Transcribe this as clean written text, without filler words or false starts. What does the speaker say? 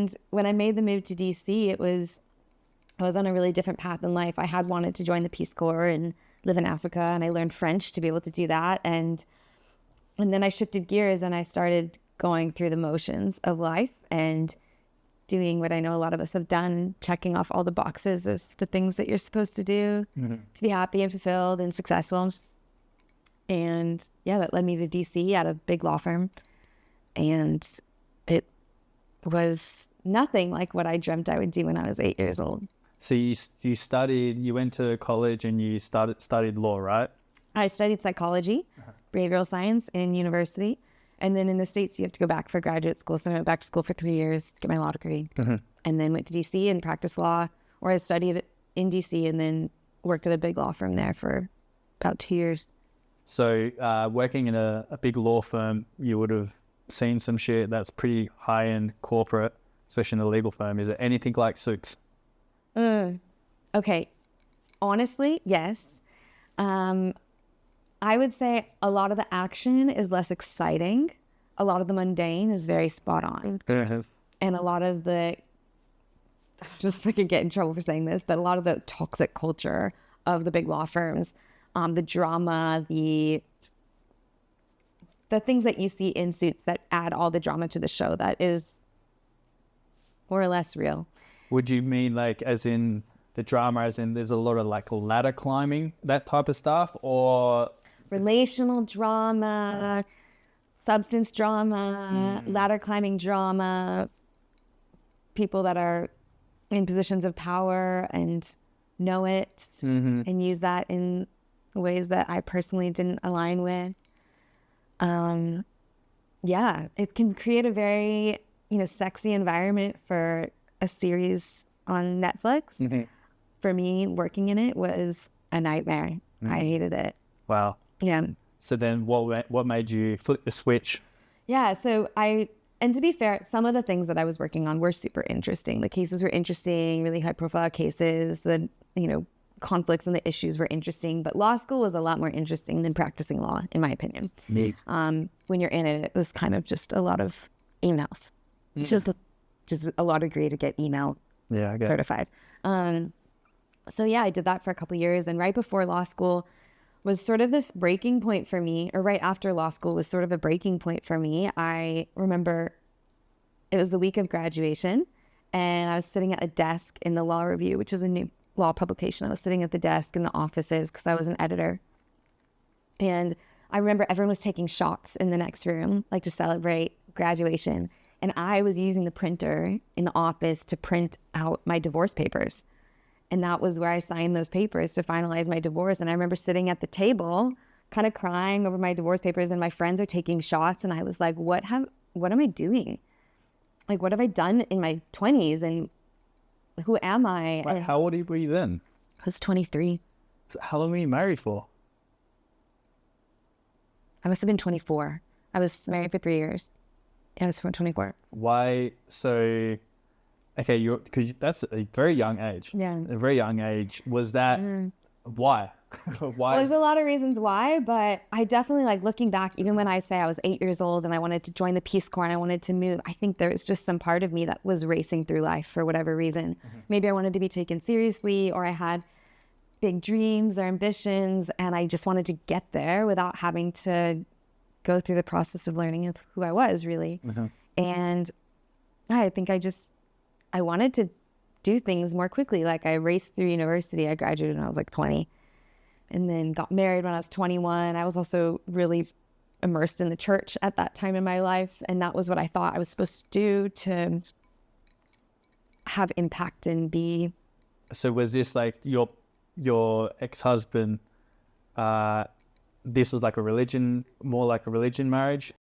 And when I made the move to DC, I was on a really different path in life. I had wanted to join the Peace Corps and live in Africa, and I learned French to be able to do that. And then I shifted gears and I started going through the motions of life and doing what I know a lot of us have done, checking off all the boxes of the things that you're supposed to do to be happy and fulfilled and successful. And yeah, that led me to DC at a big law firm. And it was nothing like what I dreamt I would do when I was 8 years old. So you went to college and you studied law, right? I studied psychology, behavioral science in university. And then in the States, you have to go back for graduate school. So I went back to school for 3 years to get my law degree. And then went to DC and practiced law, or I studied in DC and then worked at a big law firm there for about 2 years. So working in a big law firm, you would have seen some shit that's pretty high-end corporate, especially in a legal firm. Is it anything like Suits? Okay. Honestly, yes. I would say a lot of the action is less exciting. A lot of the mundane is very spot on. And a lot of the, just I could get in trouble for saying this, but a lot of the toxic culture of the big law firms, the drama, the things that you see in Suits that add all the drama to the show, that is more or less real. Would you mean like as in the drama, as in there's a lot of like ladder climbing, that type of stuff, or relational drama, substance drama, ladder climbing drama, people that are in positions of power and know it and use that in ways that I personally didn't align with. Yeah, it can create a very, sexy environment for a series on Netflix. For me, working in it was a nightmare. I hated it. Wow. Yeah. So then what made you flip the switch? Yeah. And to be fair, some of the things that I was working on were super interesting. The cases were interesting, really high profile cases. The, conflicts and the issues were interesting, but law school was a lot more interesting than practicing law, in my opinion. When you're in it, it was kind of just a lot of emails. Just a law degree to get email certified. So yeah, I did that for a couple of years. And right before law school was sort of this breaking point for me, or right after law school was sort of a breaking point for me. I remember it was the week of graduation and I was sitting at a desk in the Law Review, which is a new law publication. I was sitting at the desk in the offices because I was an editor. And I remember everyone was taking shots in the next room, like to celebrate graduation. And I was using the printer in the office to print out my divorce papers. And that was where I signed those papers to finalize my divorce. And I remember sitting at the table, kind of crying over my divorce papers, and my friends are taking shots. And I was like, what am I doing? Like, what have I done in my 20s? And who am I? Wait, how old were you then? I was 23. So how long were you married for? I must have been 24. I was married for 3 years. I was 24. Why? So, okay, because that's a very young age. Yeah. A very young age. Was that, why? Why? Well, there's a lot of reasons why, but I definitely, like, looking back, even when I say I was 8 years old and I wanted to join the Peace Corps and I wanted to move, I think there was just some part of me that was racing through life for whatever reason. Maybe I wanted to be taken seriously, or I had big dreams or ambitions and I just wanted to get there without having to go through the process of learning who I was, really. And I think I wanted to do things more quickly. Like, I raced through university. I graduated when I was like 20 and then got married when I was 21. I was also really immersed in the church at that time in my life. And that was what I thought I was supposed to do to have impact and be. So was this like your ex-husband, this was like a religion, more like a religion marriage?